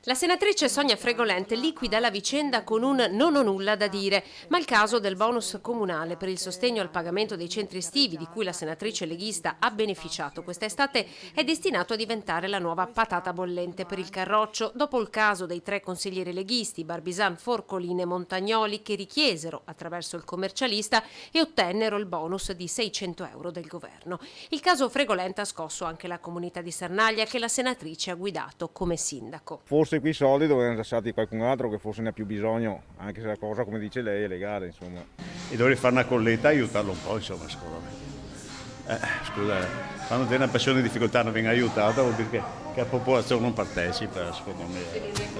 La senatrice Sonia Fregolent liquida la vicenda con un "non ho nulla da dire", ma il caso del bonus comunale per il sostegno al pagamento dei centri estivi di cui la senatrice leghista ha beneficiato quest'estate è destinato a diventare la nuova patata bollente per il Carroccio, dopo il caso dei 3 consiglieri leghisti Barbisan, Forcolin e Montagnoli che richiesero attraverso il commercialista e ottennero il bonus di 600 euro del governo. Il caso Fregolent ha scosso anche la comunità di Sernaglia che la senatrice ha guidato come sindaco. Forse quei soldi dovevano essere stati qualcun altro che forse ne ha più bisogno, anche se la cosa, come dice lei, è legale, insomma. E dovrei fare una colletta e aiutarlo un po', insomma, secondo me. Scusa, quando c'è una persona in difficoltà non viene aiutata, vuol dire che la popolazione non partecipa, secondo me.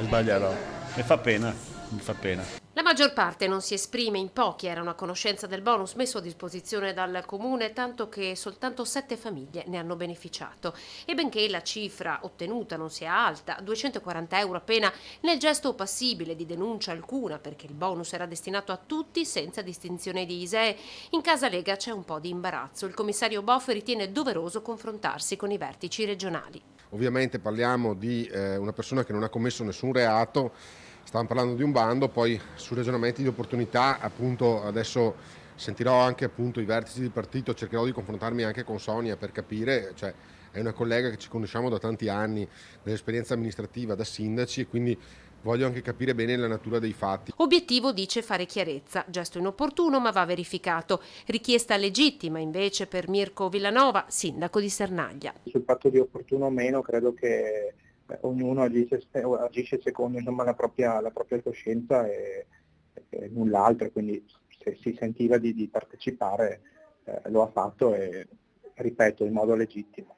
Sbaglierò. Mi fa pena, mi fa pena. La maggior parte non si esprime, in pochi erano a conoscenza del bonus messo a disposizione dal comune, tanto che soltanto 7 famiglie ne hanno beneficiato. E benché la cifra ottenuta non sia alta, 240 euro appena, nel gesto passibile di denuncia alcuna perché il bonus era destinato a tutti senza distinzione di ISEE, in casa Lega c'è un po' di imbarazzo. Il commissario Boff ritiene doveroso confrontarsi con i vertici regionali. Ovviamente parliamo di una persona che non ha commesso nessun reato, stiamo parlando di un bando, poi su ragionamenti di opportunità appunto adesso sentirò anche appunto i vertici di partito, cercherò di confrontarmi anche con Sonia per capire, cioè è una collega che ci conosciamo da tanti anni, dell'esperienza amministrativa da sindaci e quindi voglio anche capire bene la natura dei fatti. Obiettivo dice fare chiarezza, gesto inopportuno ma va verificato. Richiesta legittima invece per Mirko Villanova, sindaco di Sernaglia. Sul fatto di opportuno o meno credo che ognuno agisce secondo insomma, la propria coscienza e null'altro, quindi se si sentiva di partecipare lo ha fatto e ripeto in modo legittimo.